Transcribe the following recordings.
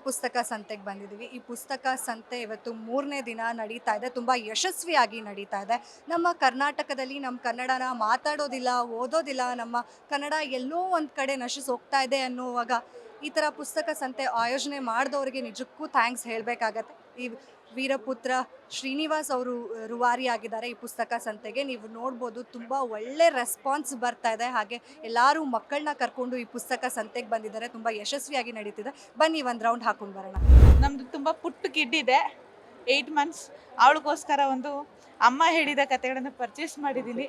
ಪುಸ್ತಕ ಸಂತೆಗೆ ಬಂದಿದ್ದೀವಿ. ಈ ಪುಸ್ತಕ ಸಂತೆ ಇವತ್ತು 3ನೇ ದಿನ ನಡೀತಾ ಇದೆ. ತುಂಬ ಯಶಸ್ವಿಯಾಗಿ ನಡೀತಾ ಇದೆ. ನಮ್ಮ ಕರ್ನಾಟಕದಲ್ಲಿ ನಮ್ಮ ಕನ್ನಡನ ಮಾತಾಡೋದಿಲ್ಲ, ಓದೋದಿಲ್ಲ, ನಮ್ಮ ಕನ್ನಡ ಎಲ್ಲೋ ಒಂದು ಕಡೆ ನಶಿಸಿ ಹೋಗ್ತಾ ಇದೆ ಅನ್ನುವಾಗ ಈ ಥರ ಪುಸ್ತಕ ಸಂತೆ ಆಯೋಜನೆ ಮಾಡಿದವರಿಗೆ ನಿಜಕ್ಕೂ ಥ್ಯಾಂಕ್ಸ್ ಹೇಳಬೇಕಾಗತ್ತೆ. ಈ ವೀರಪುತ್ರ ಶ್ರೀನಿವಾಸ್ ಅವರು ರೂವಾರಿಯಾಗಿದ್ದಾರೆ ಈ ಪುಸ್ತಕ ಸಂತೆಗೆ. ನೀವು ನೋಡ್ಬೋದು ತುಂಬ ಒಳ್ಳೆ ರೆಸ್ಪಾನ್ಸ್ ಬರ್ತಾ ಇದೆ. ಹಾಗೆ ಎಲ್ಲರೂ ಮಕ್ಕಳನ್ನ ಕರ್ಕೊಂಡು ಈ ಪುಸ್ತಕ ಸಂತೆಗೆ ಬಂದಿದ್ದಾರೆ. ತುಂಬ ಯಶಸ್ವಿಯಾಗಿ ನಡೀತಿದೆ. ಬನ್ನಿ ಒಂದು ರೌಂಡ್ ಹಾಕೊಂಡು ಬರೋಣ. ನಮ್ದು ತುಂಬ ಪುಟ್ಟ ಕಿಡ್ ಇದೆ, 8 months. ಅವಳಿಗೋಸ್ಕರ ಒಂದು ಅಮ್ಮ ಹೇಳಿದ ಕಥೆಗಳನ್ನು ಪರ್ಚೇಸ್ ಮಾಡಿದ್ದೀನಿ.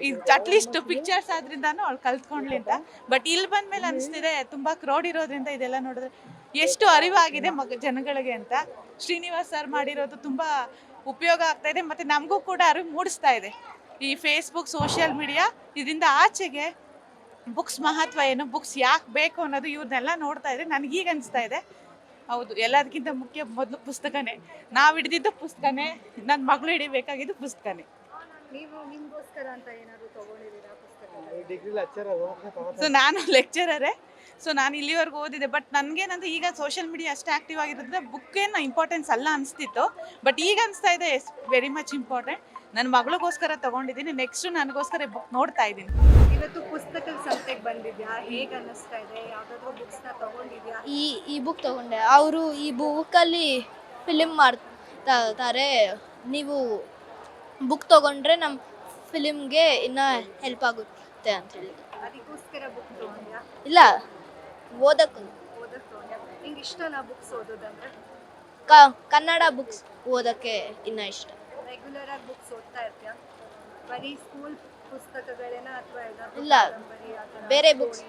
ಇದು ಅಟ್ಲೀಸ್ಟ್ ಪಿಕ್ಚರ್ಸ್ ಆದ್ರಿಂದಾನು ಅವಳು ಕಲ್ತ್ಕೊಂಡ್ಲಿ ಅಂತ. ಬಟ್ ಇಲ್ಲಿ ಬಂದ್ಮೇಲೆ ಅನಿಸ್ತಿದೆ ತುಂಬ ಕ್ರೌಡ್ ಇರೋದ್ರಿಂದ ಇದೆಲ್ಲ ನೋಡಿದ್ರೆ ಎಷ್ಟು ಅರಿವಾಗಿದೆ ಜನಗಳಿಗೆ ಅಂತ. ಶ್ರೀನಿವಾಸ್ ಸರ್ ಮಾಡಿರೋದು ತುಂಬ ಉಪಯೋಗ ಆಗ್ತಾ ಇದೆ ಮತ್ತು ನಮಗೂ ಕೂಡ ಅರಿವು ಮೂಡಿಸ್ತಾ ಇದೆ. ಈ ಫೇಸ್ಬುಕ್, ಸೋಷಿಯಲ್ ಮೀಡಿಯಾ ಇದರಿಂದ ಆಚೆಗೆ ಬುಕ್ಸ್ ಮಹತ್ವ ಏನು, ಬುಕ್ಸ್ ಯಾಕೆ ಬೇಕು ಅನ್ನೋದು ಇವ್ರನ್ನೆಲ್ಲ ನೋಡ್ತಾ ಇದ್ರೆ ನನಗೀಗ ಅನಿಸ್ತಾ ಇದೆ. ಹೌದು, ಎಲ್ಲದಕ್ಕಿಂತ ಮುಖ್ಯ ಮೊದಲು ಪುಸ್ತಕನೇ. ನಾವು ಹಿಡಿದಿದ್ದು ಪುಸ್ತಕನೇ, ನನ್ನ ಮಗಳು ಹಿಡಿಬೇಕಾಗಿದ್ದು ಪುಸ್ತಕನೇ. ನೀವು ನಿಮಗೋಸ್ಕರ ಅಂತ ಏನಾದರೂ ತಗೊಂಡಿದ್ದೀರಾ ಪುಸ್ತಕ? ಸೊ ನಾನು ಲೆಕ್ಚರರೇ, ಸೊ ನಾನು ಇಲ್ಲಿವರೆಗೂ ಓದಿದೆ. ಬಟ್ ನನಗೇನಂದ್ರೆ ಈಗ ಸೋಷಿಯಲ್ ಮೀಡಿಯಾ ಅಷ್ಟೇ ಆ್ಯಕ್ಟಿವ್ ಆಗಿರೋದ್ರಿಂದ ಬುಕ್ಕೇನು ಇಂಪಾರ್ಟೆನ್ಸ್ ಅಲ್ಲ ಅನಿಸ್ತಿತ್ತು. ಬಟ್ ಈಗ ಅನಿಸ್ತಾ ಇದೆ ವೆರಿ ಮಚ್ ಇಂಪಾರ್ಟೆಂಟ್. ನನ್ನ ಮಗಳಿಗೋಸ್ಕರ ತೊಗೊಂಡಿದ್ದೀನಿ, ನೆಕ್ಸ್ಟು ನನಗೋಸ್ಕರ ಬುಕ್ ನೋಡ್ತಾ ಇದ್ದೀನಿ. ಇವತ್ತು ಪುಸ್ತಕದ ಸಂತೆಗೆ ಬಂದಿದ್ಯಾ, ಹೇಗೆ ಅನ್ನಿಸ್ತಾ ಇದೆ? ಯಾವುದಾದ್ರೂ ಬುಕ್ಸ್ನ ತೊಗೊಂಡಿದ್ಯಾ? ಈ ಬುಕ್ ತೊಗೊಂಡೆ. ಅವರು ಈ ಬುಕ್ಕಲ್ಲಿ ಫಿಲಿಮ್ ಮಾಡ್ತಾರೆ. ನೀವು ಬುಕ್ ತೊಗೊಂಡ್ರೆ ನಮ್ಮ ಫಿಲಿಮ್ಗೆ ಇನ್ನೂ ಹೆಲ್ಪ್ ಆಗುತ್ತೆ ಅಂತ ಹೇಳಿದ್ರು. ಅದಕ್ಕೋಸ್ಕರ ಬುಕ್ ತೊಗೊಂಡ್ಯಾ? ಇಲ್ಲ, ಓದಕ್ಕೆ ತೊಗೊಂಡ್ಯಾ? ನಿಂಗೆ ಇಷ್ಟನಾ ಬುಕ್ಸ್ ಓದೋದಂದ್ರೆ? ಕನ್ನಡ ಬುಕ್ಸ್ ಓದೋಕ್ಕೆ ಇನ್ನೂ ಇಷ್ಟ. ರೆಗ್ಯುಲರ್ ಆಗಿ ಬುಕ್ಸ್ ಓದ್ತಾ ಇರ್ತೀಯಾ? ಬರೀ ಸ್ಕೂಲ್ ಪುಸ್ತಕಗಳೇನಾ ಅಥವಾ ಇಲ್ಲ, ಬೇರೆ ಬುಕ್ಸ್.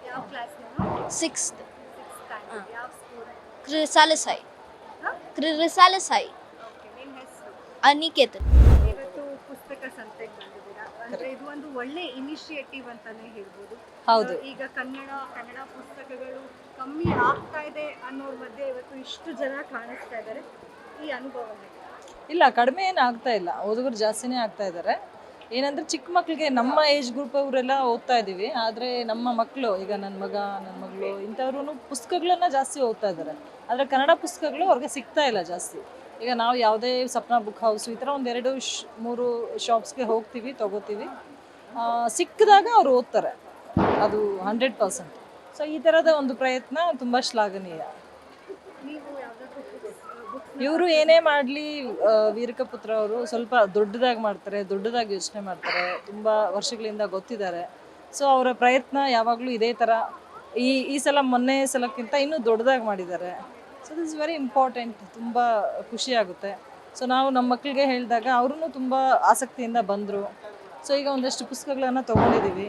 ಯಾವ ಕ್ಲಾಸ್ ನೀನು? 6th. ಯಾವ ಸ್ಕೂಲ್? ಕ್ರಿಸಾಲ ಸಾಯಿ. ಓಕೆ, ನಿಮ್ಮ ಹೆಸರು? ಅನಿಕೇತನ್. ಇವತ್ತು ಪುಸ್ತಕ ಸಂತೆಗೆ ಬಂದಿದ್ದೀರಾ ಅಂದ್ರೆ ಇದು ಒಂದು ಒಳ್ಳೆ ಇನಿಷಿಯೇಟಿವ್ ಅಂತಾನೆ ಹೇಳ್ಬೋದು. ಹೌದು. ಈಗ ಕನ್ನಡ ಪುಸ್ತಕಗಳು ಕಮ್ಮಿ ಆಗ್ತಾ ಇದೆ ಅನ್ನೋರ ಮಧ್ಯೆ ಇವತ್ತು ಇಷ್ಟು ಜನ ಕಾಣಿಸ್ತಾ ಇದ್ದಾರೆ. ಈ ಅನುಭವ ಇಲ್ಲ, ಕಡಿಮೆ ಏನು ಆಗ್ತಾ ಇಲ್ಲ, ಓದುಗರು ಜಾಸ್ತಿನೇ ಆಗ್ತಾ ಇದ್ದಾರೆ. ಏನಂದರೆ ಚಿಕ್ಕ ಮಕ್ಕಳಿಗೆ ನಮ್ಮ ಏಜ್ ಗ್ರೂಪ್ ಅವರೆಲ್ಲ ಓದ್ತಾ ಇದ್ದೀವಿ. ಆದರೆ ನಮ್ಮ ಮಕ್ಕಳು, ಈಗ ನನ್ನ ಮಗ, ನನ್ನ ಮಗಳು ಇಂಥವ್ರು ಪುಸ್ತಕಗಳನ್ನ ಜಾಸ್ತಿ ಓದ್ತಾ ಇದ್ದಾರೆ. ಆದರೆ ಕನ್ನಡ ಪುಸ್ತಕಗಳು ಅವ್ರಿಗೆ ಸಿಗ್ತಾ ಇಲ್ಲ ಜಾಸ್ತಿ. ಈಗ ನಾವು ಯಾವುದೇ ಸಪ್ನಾ ಬುಕ್ ಹೌಸ್ ಈ ಥರ 1-2-3 ಶಾಪ್ಸ್ಗೆ ಹೋಗ್ತೀವಿ, ತೊಗೋತೀವಿ. ಸಿಕ್ಕಿದಾಗ ಅವ್ರು ಓದ್ತಾರೆ, ಅದು 100%. ಸೊ ಈ ಥರದ ಒಂದು ಪ್ರಯತ್ನ ತುಂಬ ಶ್ಲಾಘನೀಯ. ಇವರು ಏನೇ ಮಾಡಲಿ, ವೀರಕಪುತ್ರ ಅವರು ಸ್ವಲ್ಪ ದೊಡ್ಡದಾಗಿ ಮಾಡ್ತಾರೆ, ದೊಡ್ಡದಾಗಿ ಯೋಚನೆ ಮಾಡ್ತಾರೆ, ತುಂಬ ವರ್ಷಗಳಿಂದ ಗೊತ್ತಿದ್ದಾರೆ. ಸೊ ಅವರ ಪ್ರಯತ್ನ ಯಾವಾಗಲೂ ಇದೇ ಥರ. ಈ ಸಲ ಮೊನ್ನೆ ಸಲಕ್ಕಿಂತ ಇನ್ನೂ ದೊಡ್ಡದಾಗಿ ಮಾಡಿದ್ದಾರೆ. ಸೊ ದಿಸ್ ವೆರಿ ಇಂಪಾರ್ಟೆಂಟ್, ತುಂಬ ಖುಷಿಯಾಗುತ್ತೆ. ಸೊ ನಾವು ನಮ್ಮ ಮಕ್ಕಳಿಗೆ ಹೇಳಿದಾಗ ಅವರು ತುಂಬ ಆಸಕ್ತಿಯಿಂದ ಬಂದರು. ಸೊ ಈಗ ಒಂದಷ್ಟು ಪುಸ್ತಕಗಳನ್ನು ತೊಗೊಂಡಿದ್ದೀವಿ.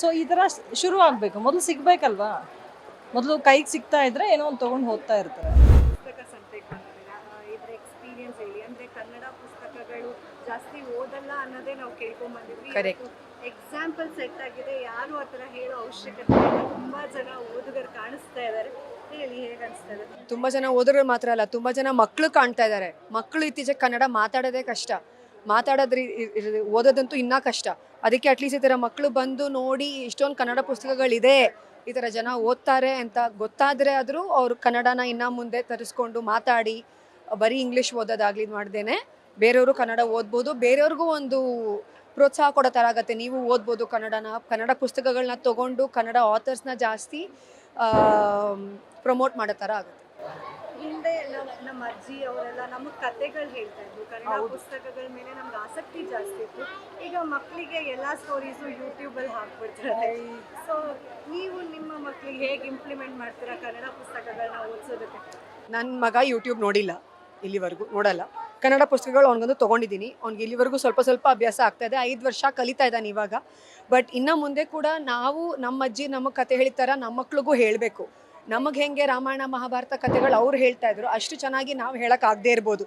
ಸೊ ಈ ಥರ ಶುರು ಆಗಬೇಕು, ಮೊದಲು ಸಿಗಬೇಕಲ್ವಾ. ಮೊದಲು ಕೈಗೆ ಸಿಗ್ತಾ ಇದ್ದರೆ ಏನೋ ಒಂದು ತೊಗೊಂಡು ಹೋಗ್ತಾ ಇರ್ತಾರೆ. ಪುಸ್ತಕ ಸಂತೆಗೆ ಬಂದಿದ್ದೀರಾ, ಇದ್ರ ಎಕ್ಸ್ಪೀರಿಯನ್ಸ್ ಹೇಳಿ. ಅಂದರೆ ಕನ್ನಡ ಪುಸ್ತಕಗಳು ಜಾಸ್ತಿ ಓದಲ್ಲ ಅನ್ನೋದೇ ನಾವು ಕೇಳ್ಕೊಂಡ್ಬಂದಿದ್ವಿ. ಎಕ್ಸಾಂಪಲ್ ಸೆಟ್ ಆಗಿದೆ, ಯಾರು ಆ ಥರ ಹೇಳೋ ಅವಶ್ಯಕತೆ ಇಲ್ಲ. ತುಂಬ ಜನ ಓದುಗರು ಕಾಣಿಸ್ತಾ ಇದ್ದಾರೆ. ಹೇಳಿ, ಹೇಗೆ ಅನಿಸ್ತಾ ಇದೆ? ತುಂಬ ಜನ ಓದುಗರು ಮಾತ್ರ ಅಲ್ಲ, ತುಂಬ ಜನ ಮಕ್ಕಳು ಕಾಣ್ತಾ ಇದ್ದಾರೆ. ಮಕ್ಕಳು ಇತ್ತೀಚೆಗೆ ಕನ್ನಡ ಮಾತಾಡೋದೇ ಕಷ್ಟ, ಓದೋದಂತೂ ಇನ್ನೂ ಕಷ್ಟ. ಅದಕ್ಕೆ ಅಟ್ಲೀಸ್ಟ್ ಈ ಥರ ಮಕ್ಕಳು ಬಂದು ನೋಡಿ ಇಷ್ಟೊಂದು ಕನ್ನಡ ಪುಸ್ತಕಗಳಿದೆ, ಈ ಥರ ಜನ ಓದ್ತಾರೆ ಅಂತ ಗೊತ್ತಾದರೆ ಆದರೂ ಅವರು ಕನ್ನಡನ ಇನ್ನೂ ಮುಂದೆ ತರಿಸ್ಕೊಂಡು ಮಾತಾಡಿ, ಬರೀ ಇಂಗ್ಲೀಷ್ ಓದೋದಾಗಲಿ ಮಾಡ್ದೇನೆ ಬೇರೆಯವರು ಕನ್ನಡ ಓದ್ಬೋದು. ಬೇರೆಯವ್ರಿಗೂ ಒಂದು ಪ್ರೋತ್ಸಾಹ ಕೊಡೋ ಥರ ಆಗುತ್ತೆ. ನೀವು ಓದ್ಬೋದು ಕನ್ನಡ ಪುಸ್ತಕಗಳನ್ನ ತೊಗೊಂಡು ಕನ್ನಡ ಆಥರ್ಸ್ನ ಜಾಸ್ತಿ ಪ್ರಮೋಟ್ ಮಾಡೋ ಥರ ಆಗುತ್ತೆ. ಹಿಂದೆ ನಮ್ಮ ಅಜ್ಜಿ ಅವರೆಲ್ಲ ನಮಗೆ ಕತೆಗಳು ಹೇಳ್ತಾ ಇದ್ರು, ಕನ್ನಡ ಪುಸ್ತಕಗಳ ಮೇಲೆ ನಮ್ಗೆ ಆಸಕ್ತಿ ಜಾಸ್ತಿ ಇತ್ತು. ಈಗ ಮಕ್ಕಳಿಗೆ ಎಲ್ಲ ಸ್ಟೋರೀಸು ಯೂಟ್ಯೂಬಲ್ಲಿ ಹಾಕ್ಬಿಡ್ತಾರೆ. ಸೊ ನೀವು ನಿಮ್ಮ ಮಕ್ಕಳಿಗೆ ಹೇಗೆ ಇಂಪ್ಲಿಮೆಂಟ್ ಮಾಡ್ತೀರಾ ಕನ್ನಡ ಪುಸ್ತಕಗಳನ್ನ ಓದಿಸೋದಕ್ಕೆ? ನನ್ನ ಮಗ ಯೂಟ್ಯೂಬ್ ನೋಡಿಲ್ಲ, ಇಲ್ಲಿವರೆಗೂ ನೋಡಲ್ಲ. ಕನ್ನಡ ಪುಸ್ತಕಗಳು ಅವ್ನಿಗೊಂದು ತೊಗೊಂಡಿದ್ದೀನಿ. ಅವ್ನಿಗೆ ಇಲ್ಲಿವರೆಗೂ ಸ್ವಲ್ಪ ಅಭ್ಯಾಸ ಆಗ್ತಾಯಿದೆ. 5 ವರ್ಷ ಕಲಿತಾ ಇದ್ದಾನೆ ಇವಾಗ. ಬಟ್ ಇನ್ನು ಮುಂದೆ ಕೂಡ ನಾವು ನಮ್ಮ ಅಜ್ಜಿ ನಮಗೆ ಕತೆ ಹೇಳಿತಾರ ನಮ್ಮ ಮಕ್ಳಿಗೂ ಹೇಳಬೇಕು. ನಮಗೆ ಹೆಂಗೆ ರಾಮಾಯಣ ಮಹಾಭಾರತ ಕತೆಗಳು ಅವ್ರು ಹೇಳ್ತಾ ಇದ್ರು, ಅಷ್ಟು ಚೆನ್ನಾಗಿ ನಾವು ಹೇಳೋಕ್ಕಾಗದೇ ಇರ್ಬೋದು,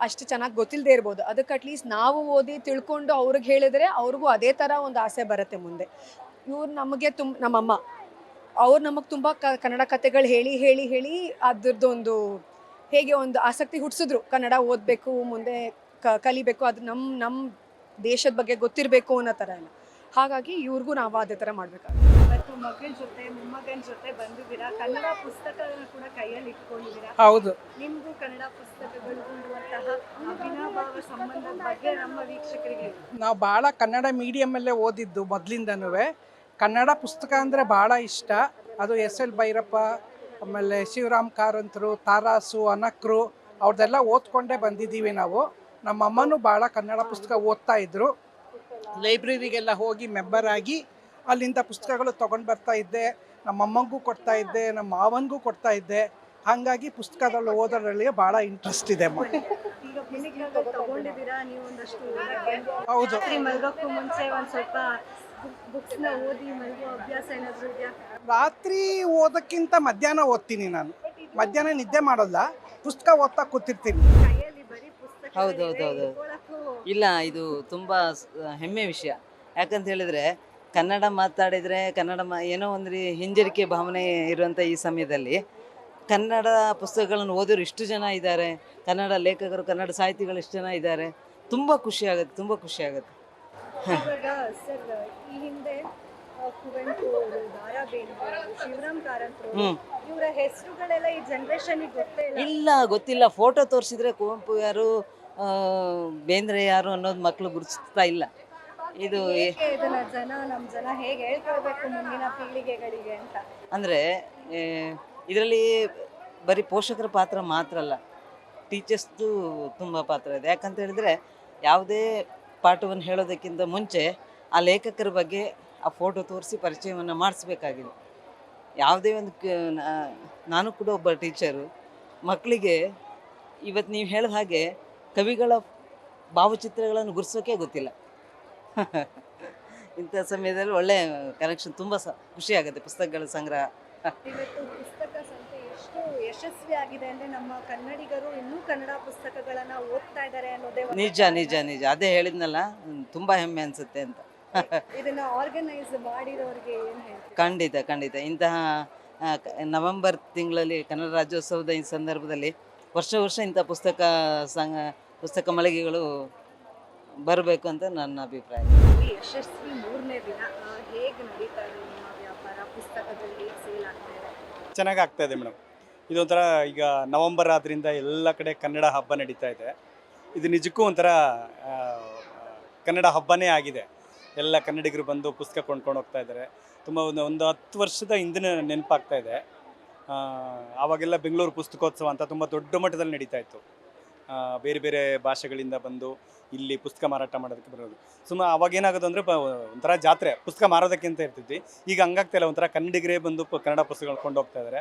ಅಷ್ಟು ಚೆನ್ನಾಗಿ ಗೊತ್ತಿಲ್ಲದೆ ಇರ್ಬೋದು. ಅದಕ್ಕೆ ಅಟ್ಲೀಸ್ಟ್ ನಾವು ಓದಿ ತಿಳ್ಕೊಂಡು ಅವ್ರಿಗೆ ಹೇಳಿದ್ರೆ ಅವ್ರಿಗೂ ಅದೇ ಥರ ಒಂದು ಆಸೆ ಬರುತ್ತೆ ಮುಂದೆ. ಇವ್ರು ನಮಗೆ ನಮ್ಮಮ್ಮ ಅವ್ರು ನಮಗೆ ತುಂಬ ಕನ್ನಡ ಕತೆಗಳು ಹೇಳಿ ಅದ್ರದ್ದೊಂದು ಹೇಗೆ ಒಂದು ಆಸಕ್ತಿ ಹುಟ್ಟಿಸಿದ್ರು. ಕನ್ನಡ ಓದಬೇಕು, ಮುಂದೆ ಕಲಿಬೇಕು, ಅದು ನಮ್ಮ ದೇಶದ ಬಗ್ಗೆ ಗೊತ್ತಿರಬೇಕು ಅನ್ನೋ ಥರ ಎಲ್ಲ. ಹಾಗಾಗಿ ಇವ್ರಿಗೂ ನಾವು ಅದೇ ಥರ ಮಾಡಬೇಕಾಗುತ್ತೆ. ಇವತ್ತು ಮಗಳ ಜೊತೆ ಮೊಮ್ಮಗನ ಜೊತೆ ಬಂದಿದ್ದೀರಾ, ಕನ್ನಡ ಪುಸ್ತಕಗಳನ್ನ ಕೂಡ ಕೈಯಲ್ಲಿ ಇಟ್ಕೊಂಡಿದ್ದೀರಾ. ಹೌದು. ನಿಮಗೂ ಕನ್ನಡ ಪುಸ್ತಕಗಳು ಇರುವಂತಹ ಅವಿನಾಭಾವ ಸಂಬಂಧದ ಬಗ್ಗೆ ನಮ್ಮ ವೀಕ್ಷಕರಿಗೆ ನಾವು ಭಾಳ ಕನ್ನಡ ಮೀಡಿಯಮಲ್ಲೇ ಓದಿದ್ದು ಮೊದಲಿಂದನೂ. ಕನ್ನಡ ಪುಸ್ತಕ ಅಂದರೆ ಭಾಳ ಇಷ್ಟ. ಅದು ಎಸ್.ಎಲ್. ಭೈರಪ್ಪ, ಆಮೇಲೆ ಶಿವರಾಮ್ ಕಾರಂತರು, ತಾರಾಸು, ಅನಕ್ರು ಅವ್ರದ್ದೆಲ್ಲ ಓದ್ಕೊಂಡೇ ಬಂದಿದ್ದೀವಿ ನಾವು. ನಮ್ಮ ಅಮ್ಮನೂ ಭಾಳ ಕನ್ನಡ ಪುಸ್ತಕ ಓದ್ತಾ ಇದ್ದರು. ಲೈಬ್ರರಿಗೆಲ್ಲ ಹೋಗಿ ಮೆಂಬರ್ ಆಗಿ ಅಲ್ಲಿಂದ ಪುಸ್ತಕಗಳು ತೊಗೊಂಡು ಬರ್ತಾ ಇದ್ದೆ. ನಮ್ಮ ಅಮ್ಮಂಗೂ ಕೊಡ್ತಾ ಇದ್ದೆ, ನಮ್ಮ ಮಾವನಿಗೂ ಕೊಡ್ತಾ ಇದ್ದೆ. ಹಾಗಾಗಿ ಪುಸ್ತಕದಲ್ಲಿ ಓದೋದ್ರಲ್ಲಿ ಭಾಳ ಇಂಟ್ರೆಸ್ಟ್ ಇದೆ. ಈಗ ಪುಸ್ತಕಗಳು ತಗೊಂಡಿದ್ದೀರಾ ನೀವು ಒಂದಷ್ಟು. ಹೌದು. ರಾತ್ರಿ ಮಲ್ಗೋಕ್ಕೂ ಮುಂಚೆ ಒಂದು ಸ್ವಲ್ಪ ಬುಕ್ಸ್ನ ಓದಿ ಮಲ್ಗೋ ಅಭ್ಯಾಸ ಏನಾದರೂ ಇದೆಯಾ? ರಾತ್ರಿ ಓದೋಕ್ಕಿಂತ ಮಧ್ಯಾಹ್ನ ಓದ್ತೀನಿ ನಾನು. ಮಧ್ಯಾಹ್ನ ನಿದ್ದೆ ಮಾಡೋಲ್ಲ, ಪುಸ್ತಕ ಓದ್ತಾ ಕೂತಿರ್ತೀನಿ. ಕೈಯಲ್ಲಿ ಬರೀ ಪುಸ್ತಕ ಹೌದೌದೌದು. ಇಲ್ಲ, ಇದು ತುಂಬ ಹೆಮ್ಮೆ ವಿಷಯ. ಯಾಕಂತ ಹೇಳಿದರೆ ಕನ್ನಡ ಮಾತಾಡಿದರೆ ಏನೋ ಒಂದು ಹಿಂಜರಿಕೆ ಭಾವನೆ ಇರುವಂಥ ಈ ಸಮಯದಲ್ಲಿ ಕನ್ನಡ ಪುಸ್ತಕಗಳನ್ನು ಓದೋರು ಇಷ್ಟು ಜನ ಇದ್ದಾರೆ, ಕನ್ನಡ ಲೇಖಕರು, ಕನ್ನಡ ಸಾಹಿತಿಗಳು ಇಷ್ಟು ಜನ ಇದ್ದಾರೆ. ತುಂಬ ಖುಷಿ ಆಗುತ್ತೆ, ತುಂಬ ಖುಷಿ ಆಗುತ್ತೆ. ಇವಾಗ ಸರ್, ಈ ಹಿಂದೆ ಕುವೆಂಪು ಅವರು, ದಾರಾ ಬೇಂದ್ರೆ, ಶಿವರಾಮ್ ಕಾರಂತರು, ಇವರ ಹೆಸರುಗಳೆಲ್ಲ ಈ ಜನರೇಷನ್ಗೆ ಗೊತ್ತೇ ಇಲ್ಲ. ಇಲ್ಲ, ಗೊತ್ತಿಲ್ಲ. ಫೋಟೋ ತೋರಿಸಿದ್ರೆ ಕುವೆಂಪು ಯಾರು, ಬೇಂದ್ರೆ ಯಾರು ಅನ್ನೋದು ಮಕ್ಕಳು ಗುರುತಿಸ್ತಾ ಇಲ್ಲ. ಇದು ಇದನ್ನ ನಮ್ಮ ಜನ ಹೇಗೆ ಹೇಳ್ಕೊಳ್ಬೇಕು ಮುಂದಿನ ಪೀಳಿಗೆಗಳಿಗೆ ಅಂತ ಅಂದರೆ ಇದರಲ್ಲಿ ಬರೀ ಪೋಷಕರ ಪಾತ್ರ ಮಾತ್ರ ಅಲ್ಲ, ಟೀಚರ್ಸ್ದು ತುಂಬ ಪಾತ್ರ ಇದೆ. ಯಾಕಂತ ಹೇಳಿದರೆ ಯಾವುದೇ ಪಾಠವನ್ನು ಹೇಳೋದಕ್ಕಿಂತ ಮುಂಚೆ ಆ ಲೇಖಕರ ಬಗ್ಗೆ ಆ ಫೋಟೋ ತೋರಿಸಿ ಪರಿಚಯವನ್ನು ಮಾಡಿಸ್ಬೇಕಾಗಿದೆ. ಯಾವುದೇ ಒಂದು ನಾನು ಕೂಡ ಒಬ್ಬ ಟೀಚರು. ಮಕ್ಕಳಿಗೆ ಇವತ್ತು ನೀವು ಹೇಳಿದ ಹಾಗೆ ಕವಿಗಳ ಭಾವಚಿತ್ರಗಳನ್ನು ಗುರ್ಸೋಕೆ ಗೊತ್ತಿಲ್ಲ. ಇಂಥ ಸಮಯದಲ್ಲಿ ಒಳ್ಳೆ ಕನೆಕ್ಷನ್, ತುಂಬ ಖುಷಿಯಾಗುತ್ತೆ ಪುಸ್ತಕಗಳ ಸಂಗ್ರಹ. ಇವತ್ತು ಪುಸ್ತಕ ಸಂತೆ ಎಷ್ಟು ಯಶಸ್ವಿ ಆಗಿದೆ ಅಂದ್ರೆ ನಮ್ಮ ಕನ್ನಡಿಗರು ಇನ್ನೂ ಕನ್ನಡ ಪುಸ್ತಕಗಳನ್ನ ಓದ್ತಾ ಇದ್ದಾರೆ ಅನ್ನೋದೇ ನಿಜ ನಿಜ ನಿಜ. ಅದೇ ಹೇಳಿದ್ನಲ್ಲ, ತುಂಬ ಹೆಮ್ಮೆ ಅನಿಸುತ್ತೆ ಅಂತ. ಇದನ್ನ ಆರ್ಗನೈಸ್ ಮಾಡಿರೋರಿಗೆ ಏನು ಹೇಳ್ತೀವಿ? ಖಂಡಿತ ಖಂಡಿತ. ಇಂತಹ ನವೆಂಬರ್ ತಿಂಗಳಲ್ಲಿ ಕನ್ನಡ ರಾಜ್ಯೋತ್ಸವದ ಈ ಸಂದರ್ಭದಲ್ಲಿ ವರ್ಷ ಇಂಥ ಪುಸ್ತಕ ಮಳಿಗೆಗಳು ಬರಬೇಕು ಅಂತ ನನ್ನ ಅಭಿಪ್ರಾಯ. ಯಶಸ್ವಿ 3ನೇ ದಿನ ಹೇಗೆ ನಡೀತಾ ಇದೆ ನಿಮ್ಮ ವ್ಯಾಪಾರ? ಪುಸ್ತಕಗಳು ಹೇಗೆ ಸೇಲ್ ಆಗ್ತಾ ಇದೆ? ಚೆನ್ನಾಗಿ ಆಗ್ತಾ ಇದೆ ಮೇಡಮ್. ಇದೊಂಥರ ಈಗ ನವಂಬರ್ ಆದ್ದರಿಂದ ಎಲ್ಲ ಕಡೆ ಕನ್ನಡ ಹಬ್ಬ ನಡೀತಾ ಇದೆ. ಇದು ನಿಜಕ್ಕೂ ಒಂಥರ ಕನ್ನಡ ಹಬ್ಬನೇ ಆಗಿದೆ. ಎಲ್ಲ ಕನ್ನಡಿಗರು ಬಂದು ಪುಸ್ತಕ ಕೊಂಡ್ಕೊಂಡು ಹೋಗ್ತಾ ಇದ್ದಾರೆ. ತುಂಬ ಒಂದು 10 ವರ್ಷದ ಹಿಂದಿನ ನೆನಪಾಗ್ತಾ ಇದೆ. ಆವಾಗೆಲ್ಲ ಬೆಂಗಳೂರು ಪುಸ್ತಕೋತ್ಸವ ಅಂತ ತುಂಬ ದೊಡ್ಡ ಮಟ್ಟದಲ್ಲಿ ನಡೀತಾ ಇತ್ತು. ಬೇರೆ ಬೇರೆ ಭಾಷೆಗಳಿಂದ ಬಂದು ಇಲ್ಲಿ ಪುಸ್ತಕ ಮಾರಾಟ ಮಾಡೋದಕ್ಕೆ ಬರೋದು. ಅವಾಗ ಏನಾಗೋದು ಅಂದರೆ ಒಂಥರ ಜಾತ್ರೆ, ಪುಸ್ತಕ ಮಾರೋದಕ್ಕೆ ಅಂತ ಇರ್ತಿದ್ವಿ. ಈಗ ಹಂಗಾಗ್ತಾ ಇಲ್ಲ, ಒಂಥರ ಕನ್ನಡಿಗರೇ ಬಂದು ಕನ್ನಡ ಪುಸ್ತಕಗಳು ಕೊಂಡೋಗ್ತಾ ಇದ್ದಾರೆ.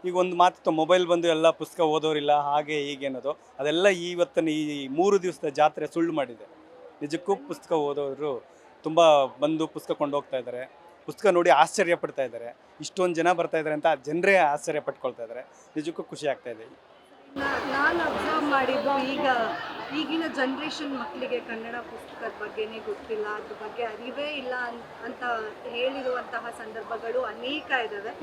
ಈಗ ಒಂದು ಮಾತು, ಮೊಬೈಲ್ ಬಂದು ಎಲ್ಲ ಪುಸ್ತಕ ಓದೋರಿಲ್ಲ ಹಾಗೆ ಹೀಗೆ ಅನ್ನೋದು, ಅದೆಲ್ಲ ಇವತ್ತಿನ ಈ 3 ದಿವಸದ ಜಾತ್ರೆ ಸುಳ್ಳು ಮಾಡಿದೆ. ನಿಜಕ್ಕೂ ಪುಸ್ತಕ ಓದೋರು ತುಂಬ ಬಂದು ಪುಸ್ತಕ ಕೊಂಡೋಗ್ತಾ ಇದ್ದಾರೆ. ಪುಸ್ತಕ ನೋಡಿ ಆಶ್ಚರ್ಯ ಪಡ್ತಾ ಇದ್ದಾರೆ. ಇಷ್ಟೊಂದು ಜನ ಬರ್ತಾ ಇದ್ದಾರೆ ಅಂತ ಜನರೇ ಆಶ್ಚರ್ಯ ಪಟ್ಕೊಳ್ತಾ ಇದ್ದಾರೆ. ನಿಜಕ್ಕೂ ಖುಷಿ ಆಗ್ತಾ ಇದೆ. ನಾನು ಅಬ್ಸರ್ವ್ ಮಾಡಿದ್ದು, ಈಗಿನ ಜನ್ರೇಷನ್ ಮಕ್ಕಳಿಗೆ ಕನ್ನಡ ಪುಸ್ತಕದ ಬಗ್ಗೆನೇ ಗೊತ್ತಿಲ್ಲ, ಅದ್ರ ಬಗ್ಗೆ ಅರಿವೇ ಇಲ್ಲ ಅಂತ ಹೇಳಿರುವಂತಹ ಸಂದರ್ಭಗಳು ಅನೇಕ ಇದಾವೆ.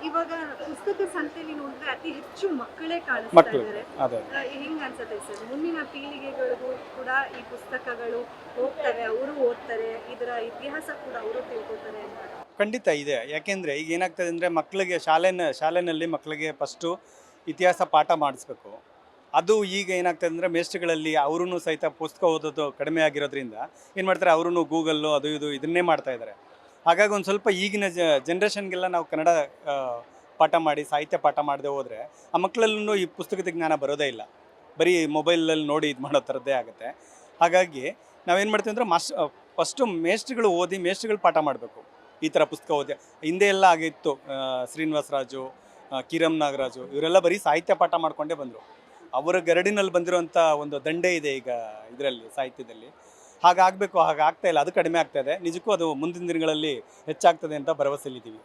ಇವಾಗ ಪುಸ್ತಕ ಸಂತೆಯಲ್ಲಿ ನೋಡಿದ್ರೆ ಅತಿ ಹೆಚ್ಚು ಮಕ್ಕಳೇ ಕಾಣಿಸ್ತಾ ಇದ್ದಾರೆ. ಹೆಂಗ್ ಅನ್ಸುತ್ತೆ ಸರ್, ಮುಂದಿನ ಪೀಳಿಗೆಗಳಿಗೂ ಕೂಡ ಈ ಪುಸ್ತಕಗಳು ಹೋಗ್ತವೆ, ಅವರು ಓದ್ತಾರೆ, ಇದರ ಇತಿಹಾಸ ಕೂಡ ಅವರು ತಿಳ್ಕೊತಾರೆ ಅಂತ? ಖಂಡಿತ ಇದೆ. ಯಾಕೆಂದರೆ ಈಗ ಏನಾಗ್ತದೆ ಅಂದರೆ ಮಕ್ಕಳಿಗೆ ಶಾಲೆಯಲ್ಲಿ ಮಕ್ಕಳಿಗೆ ಫಸ್ಟು ಇತಿಹಾಸ ಪಾಠ ಮಾಡಿಸ್ಬೇಕು. ಅದು ಈಗ ಏನಾಗ್ತದೆ ಅಂದರೆ ಮೇಷ್ಟ್ರುಗಳಲ್ಲಿ ಅವರೂ ಸಹಿತ ಪುಸ್ತಕ ಓದೋದು ಕಡಿಮೆ ಆಗಿರೋದ್ರಿಂದ ಏನು ಮಾಡ್ತಾರೆ, ಅವರೂ ಗೂಗಲ್ಲು ಅದು ಇದು ಇದನ್ನೇ ಮಾಡ್ತಾ ಇದ್ದಾರೆ. ಹಾಗಾಗಿ ಒಂದು ಸ್ವಲ್ಪ ಈಗಿನ ಜನ್ರೇಷನ್ಗೆಲ್ಲ ನಾವು ಕನ್ನಡ ಪಾಠ ಮಾಡಿ, ಸಾಹಿತ್ಯ ಪಾಠ ಮಾಡದೆ ಹೋದರೆ ಆ ಮಕ್ಕಳಲ್ಲೂ ಈ ಪುಸ್ತಕದ ಜ್ಞಾನ ಬರೋದೇ ಇಲ್ಲ. ಬರೀ ಮೊಬೈಲಲ್ಲಿ ನೋಡಿ ಇದು ಮಾಡೋ ಥರದ್ದೇ ಆಗುತ್ತೆ. ಹಾಗಾಗಿ ನಾವೇನು ಮಾಡ್ತೀವಿ ಅಂದರೆ ಫಸ್ಟು ಮೇಷ್ಟ್ರುಗಳು ಓದಿ, ಮೇಷ್ಟ್ರುಗಳು ಪಾಠ ಮಾಡಬೇಕು. ಈ ಥರ ಪುಸ್ತಕ ಓದಿ. ಹಿಂದೆ ಎಲ್ಲ ಆಗಿತ್ತು, ಶ್ರೀನಿವಾಸ ರಾಜು, ಕಿರಂ ನಾಗರಾಜು ಇವರೆಲ್ಲ ಬರೀ ಸಾಹಿತ್ಯ ಪಾಠ ಮಾಡಿಕೊಂಡೇ ಬಂದರು. ಅವರ ಗರಡಿನಲ್ಲಿ ಬಂದಿರುವಂಥ ಒಂದು ದಂಡೆ ಇದೆ ಈಗ ಇದರಲ್ಲಿ ಸಾಹಿತ್ಯದಲ್ಲಿ. ಹಾಗಾಗಬೇಕು, ಹಾಗಾಗ್ತಾ ಇಲ್ಲ, ಅದು ಕಡಿಮೆ ಆಗ್ತಾ ಇದೆ. ನಿಜಕ್ಕೂ ಅದು ಮುಂದಿನ ದಿನಗಳಲ್ಲಿ ಹೆಚ್ಚಾಗ್ತದೆ ಅಂತ ಭರವಸೆಯಲ್ಲಿದ್ದೀವಿ.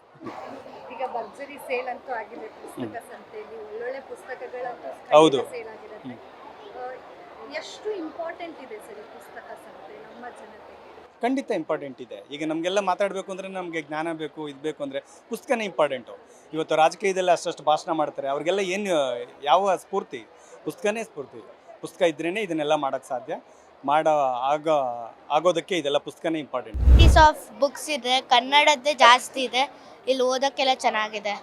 ಈಗ ಭರ್ಜರಿ ಸೇಲ್ ಅಂತೂ ಆಗಿದೆ ಪುಸ್ತಕ ಸಂತೆಯಲ್ಲಿ, ಒಳ್ಳೊಳ್ಳೆ ಪುಸ್ತಕಗಳಂತೂ ಹೌದು ಸೇಲ್ ಆಗಿರುತ್ತೆ. ಎಷ್ಟು ಇಂಪಾರ್ಟೆಂಟ್ ಇದೆ ಸರ್ ಪುಸ್ತಕ ಸಂತೆ ನಮ್ಮ ಜನತೆಗೆ? ಖಂಡಿತ ಇಂಪಾರ್ಟೆಂಟ್ ಇದೆ. ಈಗ ನಮಗೆಲ್ಲ ಮಾತಾಡಬೇಕು ಅಂದರೆ ನಮಗೆ ಜ್ಞಾನ ಬೇಕು, ಇದು ಬೇಕು ಅಂದರೆ ಪುಸ್ತಕನೇ ಇಂಪಾರ್ಟೆಂಟು. ಇವತ್ತು ರಾಜಕೀಯದಲ್ಲಿ ಅಷ್ಟು ಭಾಷಣ ಮಾಡ್ತಾರೆ, ಅವ್ರಿಗೆಲ್ಲ ಏನು ಯಾವ ಸ್ಫೂರ್ತಿ? ಪುಸ್ತಕನೇ ಸ್ಫೂರ್ತಿ. ಪುಸ್ತಕ ಇದ್ರೇ ಇದನ್ನೆಲ್ಲ ಮಾಡೋಕ್ಕೆ ಸಾಧ್ಯ. ಮಾಡೋ ಆಗೋದಕ್ಕೆ ಇದೆಲ್ಲ ಪುಸ್ತಕನೇ ಇಂಪಾರ್ಟೆಂಟ್. ಪೀಸ್ ಆಫ್ ಬುಕ್ಸ್ ಇದೆ, ಕನ್ನಡದ್ದೇ ಜಾಸ್ತಿ ಇದೆ, ಇಲ್ಲಿ ಓದೋಕ್ಕೆಲ್ಲ ಚೆನ್ನಾಗಿದೆ.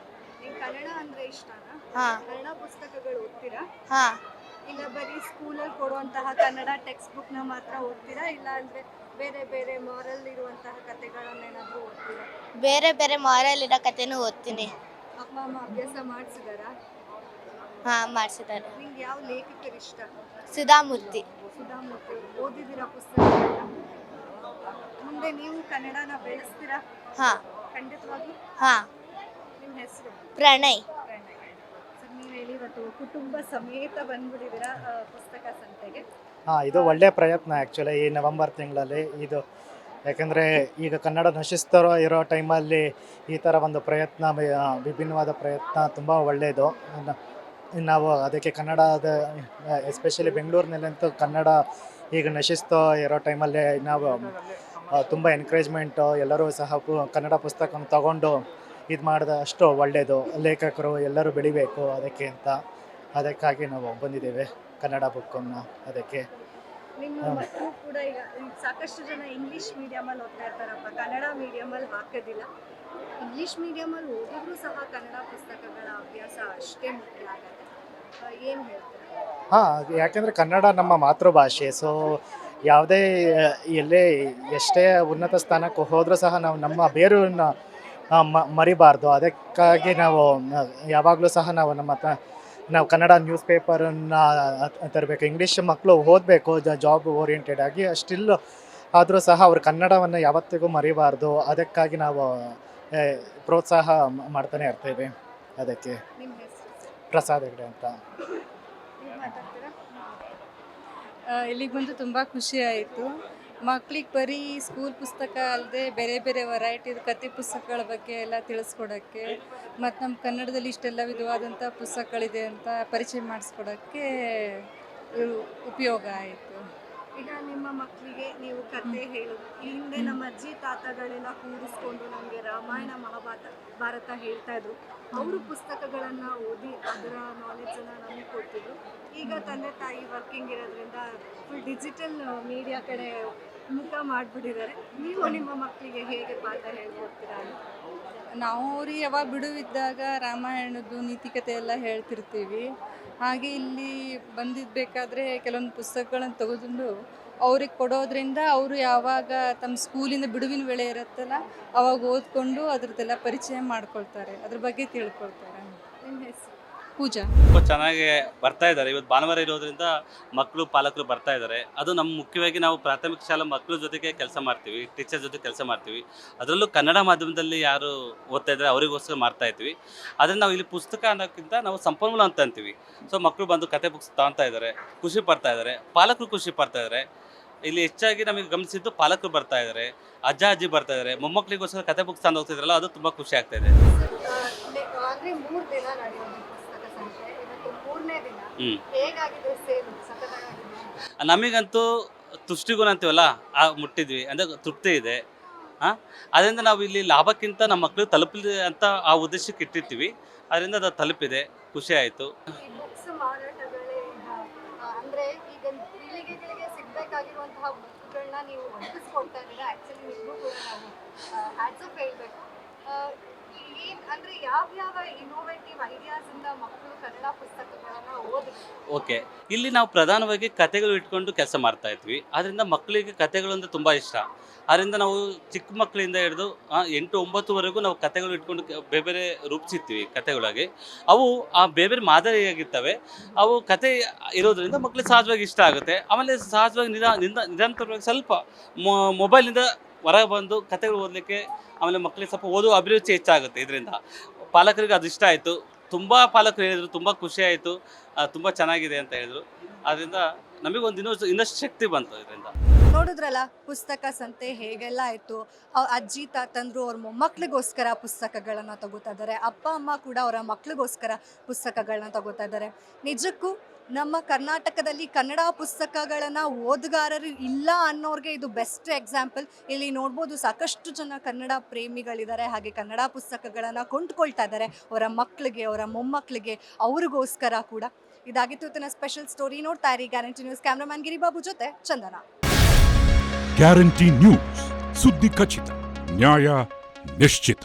ಕನ್ನಡ ಅಂದರೆ ಇಷ್ಟನಾ? ಹಾಂ ಕನ್ನಡ ಪುಸ್ತಕಗಳು ಓದ್ತೀರಾ? ಹಾಂ ಇಲ್ಲ ಬರೀ ಸ್ಕೂಲಲ್ಲಿ ಕೊಡುವಂತಹ ಕನ್ನಡ ಟೆಕ್ಸ್ಟ್ ಬುಕ್ನ ಮಾತ್ರ ಓದ್ತೀರಾ, ಇಲ್ಲ ಅಂದರೆ ಬೇರೆ ಬೇರೆ ಮಾರಲ್ ಇರುವಂತಹ ಕಥೆಗಳನ್ನೇನಾದರೂ ಓದ್ತೀರಾ? ಬೇರೆ ಬೇರೆ ಮಾರಲ್ ಇರೋ ಕಥೆನೂ ಓದ್ತೀನಿ. ಅಪ್ಪ ಅಮ್ಮ ಅಭ್ಯಾಸ ಮಾಡಿಸಿದಾರಾ? ಹಾಂ ಮಾಡಿಸಿದ್ದಾರೆ. ನಿಮ್ಗೆ ಯಾವ ಲೇಖಕರು ಇಷ್ಟ? ಸುಧಾಮೂರ್ತಿ. ಸುಧಾಮೂರ್ತಿ ಓದಿದ್ದೀರಾ ಪುಸ್ತಕಗಳನ್ನ? ಮುಂದೆ ನೀವು ಕನ್ನಡನ ಬೆಳೆಸ್ತೀರಾ? ಹಾಂ ಖಂಡಿತವಾಗಿ. ಹಾಂ ನಿಮ್ಮ ಹೆಸರು? ಪ್ರಣಯ್. ಸರ್, ನೀವು ಹೇಳಿ ಇವತ್ತು ಕುಟುಂಬ ಸಮೇತ ಬಂದ್ಬಿಟ್ಟಿದ್ದೀರಾ ಪುಸ್ತಕ ಸಂತೆಗೆ. ಹಾಂ, ಇದು ಒಳ್ಳೆಯ ಪ್ರಯತ್ನ ಆ್ಯಕ್ಚುಲಿ ಈ ನವೆಂಬರ್ ತಿಂಗಳಲ್ಲಿ ಇದು. ಯಾಕೆಂದರೆ ಈಗ ಕನ್ನಡ ನಶಿಸ್ತಾ ಇರೋ ಟೈಮಲ್ಲಿ ಈ ಥರ ಒಂದು ಪ್ರಯತ್ನ, ವಿಭಿನ್ನವಾದ ಪ್ರಯತ್ನ ತುಂಬ ಒಳ್ಳೆಯದು. ನಾವು ಅದಕ್ಕೆ ಕನ್ನಡದ ಎಸ್ಪೆಷಲಿ ಬೆಂಗಳೂರಿನಲ್ಲಂತೂ ಕನ್ನಡ ಈಗ ನಶಿಸ್ತಾ ಇರೋ ಟೈಮಲ್ಲಿ ನಾವು ತುಂಬ ಎನ್ಕರೇಜ್ಮೆಂಟು, ಎಲ್ಲರೂ ಸಹ ಕನ್ನಡ ಪುಸ್ತಕವನ್ನು ತಗೊಂಡು ಇದು ಮಾಡಿದಷ್ಟು ಒಳ್ಳೆಯದು. ಲೇಖಕರು ಎಲ್ಲರೂ ಬೆಳಿಬೇಕು ಅದಕ್ಕೆ ಅಂತ, ಅದಕ್ಕಾಗಿ ನಾವು ಬಂದಿದ್ದೇವೆ ಕನ್ನಡ ಬುಕ್ಕನ್ನು ಅದಕ್ಕೆ. ನಿಮ್ಮ ಮಕ್ಕಳು ಕೂಡ ಈಗ ಸಾಕಷ್ಟು ಜನ ಇಂಗ್ಲೀಷ್ ಮೀಡಿಯಮಲ್ಲಿ ಓದ್ತಾ ಇರ್ತಾರಪ್ಪ, ಕನ್ನಡ ಮೀಡಿಯಮಲ್ಲಿ ಹಾಕೋದಿಲ್ಲ. ಇಂಗ್ಲೀಷ್ ಮೀಡಿಯಮಲ್ಲಿ ಓದಿದ್ರೂ ಸಹ ಕನ್ನಡ ಪುಸ್ತಕಗಳ ಅಭ್ಯಾಸ ಅಷ್ಟೇ ಮುಖ್ಯ ಆಗುತ್ತೆ. ಏನು ಹೇಳ್ತೀರಾ? ಹಾಂ, ಯಾಕೆಂದರೆ ಕನ್ನಡ ನಮ್ಮ ಮಾತೃಭಾಷೆ. ಸೊ ಯಾವುದೇ ಎಲ್ಲೇ ಎಷ್ಟೇ ಉನ್ನತ ಸ್ಥಾನಕ್ಕೆ ಹೋದರೂ ಸಹ ನಾವು ನಮ್ಮ ಬೇರನ್ನು ಮರಿಬಾರ್ದು. ಅದಕ್ಕಾಗಿ ನಾವು ಯಾವಾಗಲೂ ಸಹ ನಾವು ಕನ್ನಡ ನ್ಯೂಸ್ ಪೇಪರನ್ನು ತರಬೇಕು. ಇಂಗ್ಲೀಷ್ ಮಕ್ಕಳು ಓದಬೇಕು ಜಾಬ್ ಓರಿಯೆಂಟೆಡ್ ಆಗಿ, ಸ್ಟಿಲ್ ಆದರೂ ಸಹ ಅವರು ಕನ್ನಡವನ್ನು ಯಾವತ್ತಿಗೂ ಮರಿಬಾರ್ದು. ಅದಕ್ಕಾಗಿ ನಾವು ಪ್ರೋತ್ಸಾಹ ಮಾಡ್ತಾನೆ ಇರ್ತೇವೆ ಅದಕ್ಕೆ. ನಿಮ್ಮ ಹೆಸರು? ಪ್ರಸಾದ್ ಹೆಗ್ಡೆ ಅಂತ. ನೀವು ಮಾತಾಡ್ತೀರಾ? ಇಲ್ಲಿಗೆ ಬಂದು ತುಂಬ ಖುಷಿ ಆಯಿತು. ಮಕ್ಳಿಗೆ ಬರೀ ಸ್ಕೂಲ್ ಪುಸ್ತಕ ಅಲ್ಲದೆ ಬೇರೆ ಬೇರೆ ವೆರೈಟಿದ ಕತೆ ಪುಸ್ತಕಗಳ ಬಗ್ಗೆ ಎಲ್ಲ ತಿಳಿಸ್ಕೊಡೋಕ್ಕೆ, ಮತ್ತು ನಮ್ಮ ಕನ್ನಡದಲ್ಲಿ ಇಷ್ಟೆಲ್ಲ ವಿಧವಾದಂಥ ಪುಸ್ತಕಗಳಿದೆ ಅಂತ ಪರಿಚಯ ಮಾಡಿಸ್ಕೊಡೋಕ್ಕೆ ಉಪಯೋಗ ಆಯಿತು. ಈಗ ನಿಮ್ಮ ಮಕ್ಕಳಿಗೆ ನೀವು ಕತೆ ಹೇಳೋದು, ಈ ಹಿಂದೆ ನಮ್ಮ ಅಜ್ಜಿ ತಾತಗಳೆಲ್ಲ ಕೂಡಿಸ್ಕೊಂಡು ನಮಗೆ ರಾಮಾಯಣ ಭಾರತ ಹೇಳ್ತಾ ಇದ್ರು. ಅವರು ಪುಸ್ತಕಗಳನ್ನು ಓದಿ ಅದರ ನಾಲೆಜನ್ನು ನಮಗೆ ಕೊಡ್ತಿದ್ರು. ಈಗ ತಂದೆ ತಾಯಿ ವರ್ಕಿಂಗ್ ಇರೋದ್ರಿಂದ ಫುಲ್ ಡಿಜಿಟಲ್ ಮೀಡಿಯಾ ಕಡೆ ಮುಖ ಮಾಡಿಬಿಟ್ಟಿದ್ದಾರೆ. ನೀವು ನಿಮ್ಮ ಮಕ್ಕಳಿಗೆ ಹೇಗೆ ಪಾಠ ಹೇಳ್ಕೊಡ್ತೀರಾ? ನಾವು ಅವ್ರಿಗೆ ಯಾವಾಗ ಬಿಡುವಿದ್ದಾಗ ರಾಮಾಯಣದ್ದು ನೀತಿಕತೆ ಎಲ್ಲ ಹೇಳ್ತಿರ್ತೀವಿ. ಹಾಗೆ ಇಲ್ಲಿ ಬಂದಿದ್ದಬೇಕಾದ್ರೆ ಕೆಲವೊಂದು ಪುಸ್ತಕಗಳನ್ನು ತೆಗೆದುಕೊಂಡು ಅವ್ರಿಗೆ ಕೊಡೋದ್ರಿಂದ ಅವರು ಯಾವಾಗ ತಮ್ಮ ಸ್ಕೂಲಿಂದ ಬಿಡುವಿನ ವೇಳೆ ಇರುತ್ತಲ್ಲ ಅವಾಗ ಓದ್ಕೊಂಡು ಅದ್ರದ್ದೆಲ್ಲ ಪರಿಚಯ ಮಾಡ್ಕೊಳ್ತಾರೆ, ಅದ್ರ ಬಗ್ಗೆ ತಿಳ್ಕೊಳ್ತಾರೆ. ನಿಮ್ಮ ಹೆಸರು? ಪೂಜಾ. ತುಂಬ ಚೆನ್ನಾಗಿ ಬರ್ತಾ ಇದ್ದಾರೆ. ಇವತ್ತು ಭಾನುವಾರ ಇರೋದ್ರಿಂದ ಮಕ್ಕಳು ಪಾಲಕರು ಬರ್ತಾ ಇದ್ದಾರೆ. ಅದು ನಮ್ಮ ಮುಖ್ಯವಾಗಿ ನಾವು ಪ್ರಾಥಮಿಕ ಶಾಲಾ ಮಕ್ಕಳ ಜೊತೆಗೆ ಕೆಲಸ ಮಾಡ್ತೀವಿ, ಟೀಚರ್ ಜೊತೆ ಕೆಲಸ ಮಾಡ್ತೀವಿ. ಅದರಲ್ಲೂ ಕನ್ನಡ ಮಾಧ್ಯಮದಲ್ಲಿ ಯಾರು ಓದ್ತಾ ಇದ್ದಾರೆ ಅವರಿಗೋಸ್ಕರ ಮಾಡ್ತಾ ಇರ್ತೀವಿ. ಆದರೆ ನಾವು ಇಲ್ಲಿ ಪುಸ್ತಕ ಅನ್ನೋಕ್ಕಿಂತ ನಾವು ಸಂಪನ್ಮೂಲ ಅಂತ ಅಂತೀವಿ. ಸೊ ಮಕ್ಕಳು ಬಂದು ಕತೆ ಬುಕ್ಸ್ ತಗೊತಾ ಇದ್ದಾರೆ, ಖುಷಿ ಪಡ್ತಾ ಇದ್ದಾರೆ, ಪಾಲಕರು ಖುಷಿ ಪಡ್ತಾ ಇದ್ದಾರೆ. ಇಲ್ಲಿ ಹೆಚ್ಚಾಗಿ ನಮಗೆ ಗಮನಿಸಿದ್ದು ಪಾಲಕರು ಬರ್ತಾ ಇದ್ದಾರೆ, ಅಜ್ಜ ಅಜ್ಜಿ ಬರ್ತಾ ಇದ್ದಾರೆ, ಮೊಮ್ಮಕ್ಕಳಿಗೋಸ್ಕರ ಕತೆ ಬುಕ್ಸ್ ತಂದು ಹೋಗ್ತಿದ್ರಲ್ಲ, ಅದು ತುಂಬ ಖುಷಿ ಆಗ್ತಾ ಇದೆ. ಅಂದರೆ 3 ದಿನ ನಡೆಯೋದು ಪುಸ್ತಕ ಸಂತೆ, ಇವತ್ತು 3ನೇ ದಿನ. ಹೇಗಾಗಿದೆ ಸೇಲ್? ಸಖತ್ತಾಗಿದೆ. ನಮಗಂತೂ ತುಷ್ಟಿಗುಣ ಅಂತೀವಲ್ಲ ಮುಟ್ಟಿದ್ವಿ, ಅಂದರೆ ತೃಪ್ತಿ ಇದೆ. ಅದರಿಂದ ನಾವು ಇಲ್ಲಿ ಲಾಭಕ್ಕಿಂತ ನಮ್ಮ ಮಕ್ಕಳು ತಲುಪಲಿ ಅಂತ ಆ ಉದ್ದೇಶಕ್ಕೆ ಇಟ್ಟಿರ್ತೀವಿ. ಅದರಿಂದ ಅದು ತಲುಪಿದೆ, ಖುಷಿ ಆಯಿತು. ಈ ಬುಕ್ಸ್ ಮಾರಾಟಗಳೇ ಅಂದರೆ ಈಗ ಪೀಳಿಗೆಗಳಿಗೆ ಸಿಗಬೇಕಾಗಿರುವಂತಹ ಬುಕ್ಗಳನ್ನ ನೀವು ಒದಗಿಸ್ಕೊಡ್ತಾ ಇದ್ದೀರಾ. ಆ್ಯಕ್ಚುಲಿ ನಿಮಗೂ ಕೂಡ ನಾವು ಹ್ಯಾಟ್ಸ್ ಆಫ್ ಹೇಳಬೇಕು. ಅಂದರೆ ಯಾವ ಇನೋವೇಟಿವ್ ಐಡಿಯಾಸಿಂದ ಮಕ್ಕಳು ಕನ್ನಡ ಪುಸ್ತಕಗಳನ್ನು ಓದಬೇಕು? ಓಕೆ, ಇಲ್ಲಿ ನಾವು ಪ್ರಧಾನವಾಗಿ ಕತೆಗಳು ಇಟ್ಕೊಂಡು ಕೆಲಸ ಮಾಡ್ತಾ ಇದ್ವಿ. ಆದ್ದರಿಂದ ಮಕ್ಕಳಿಗೆ ಕತೆಗಳು ಅಂದರೆ ತುಂಬ ಇಷ್ಟ. ಆದ್ದರಿಂದ ನಾವು ಚಿಕ್ಕ ಮಕ್ಕಳಿಂದ ಹಿಡಿದು 8-9ವರೆಗೂ ನಾವು ಕತೆಗಳು ಇಟ್ಕೊಂಡು ಬೇರೆ ಬೇರೆ ರೂಪಿಸಿರ್ತೀವಿ ಕತೆಗಳಾಗಿ. ಅವು ಆ ಬೇರೆ ಬೇರೆ ಮಾದರಿಯಾಗಿರ್ತವೆ. ಅವು ಕತೆ ಇರೋದ್ರಿಂದ ಮಕ್ಕಳಿಗೆ ಸಹಜವಾಗಿ ಇಷ್ಟ ಆಗುತ್ತೆ. ಆಮೇಲೆ ಸಹಜವಾಗಿ ನಿರಂತರವಾಗಿ ಸ್ವಲ್ಪ ಮೊಬೈಲಿಂದ ಹೊರಗೆ ಬಂದು ಕತೆಗಳು ಓದಲಿಕ್ಕೆ, ಆಮೇಲೆ ಮಕ್ಕಳಿಗೆ ಸ್ವಲ್ಪ ಓದುವ ಅಭಿರುಚಿ ಹೆಚ್ಚಾಗುತ್ತೆ. ಇದರಿಂದ ಪಾಲಕರಿಗೆ ಅದು ಇಷ್ಟ ಆಯಿತು. ತುಂಬ ಪಾಲಕರು ಹೇಳಿದರು, ತುಂಬ ಖುಷಿ ಆಯಿತು, ತುಂಬ ಚೆನ್ನಾಗಿದೆ ಅಂತ ಹೇಳಿದರು. ಅದರಿಂದ ನಮಗೊಂದು ಇನ್ನಷ್ಟು ಶಕ್ತಿ ಬಂತು ಇದರಿಂದ. ನೋಡಿದ್ರಲ್ಲ ಪುಸ್ತಕ ಸಂತೆ ಹೇಗೆಲ್ಲ ಆಯಿತು. ಅಜ್ಜಿ ತಾತಂದ್ರು ಅವ್ರ ಮೊಮ್ಮಕ್ಳಿಗೋಸ್ಕರ ಪುಸ್ತಕಗಳನ್ನು ತಗೋತಾ ಇದ್ದಾರೆ, ಅಪ್ಪ ಅಮ್ಮ ಕೂಡ ಅವರ ಮಕ್ಳಿಗೋಸ್ಕರ ಪುಸ್ತಕಗಳನ್ನ ತಗೋತಾ ಇದ್ದಾರೆ. ನಿಜಕ್ಕೂ ನಮ್ಮ ಕರ್ನಾಟಕದಲ್ಲಿ ಕನ್ನಡ ಪುಸ್ತಕಗಳನ್ನು ಓದುಗಾರರು ಇಲ್ಲ ಅನ್ನೋರಿಗೆ ಇದು ಬೆಸ್ಟ್ ಎಕ್ಸಾಂಪಲ್. ಇಲ್ಲಿ ನೋಡ್ಬೋದು ಸಾಕಷ್ಟು ಜನ ಕನ್ನಡ ಪ್ರೇಮಿಗಳಿದ್ದಾರೆ, ಹಾಗೆ ಕನ್ನಡ ಪುಸ್ತಕಗಳನ್ನು ಕೊಂಡ್ಕೊಳ್ತಾ ಇದ್ದಾರೆ ಅವರ ಮಕ್ಕಳಿಗೆ, ಅವರ ಮೊಮ್ಮಕ್ಕಳಿಗೆ, ಅವ್ರಿಗೋಸ್ಕರ ಕೂಡ. ಇದಾಗಿತ್ತು ಇವತ್ತಿನ ಸ್ಪೆಷಲ್ ಸ್ಟೋರಿ. ನೋಡ್ತಾ ಇರಿ ಗ್ಯಾರಂಟಿ ನ್ಯೂಸ್. ಕ್ಯಾಮ್ರಾಮನ್ ಗಿರಿಬಾಬು ಜೊತೆ ಚಂದನ. ಗ್ಯಾರಂಟಿ ನ್ಯೂಸ್, ಸುದ್ದಿ ಖಚಿತ, ನ್ಯಾಯ ನಿಶ್ಚಿತ.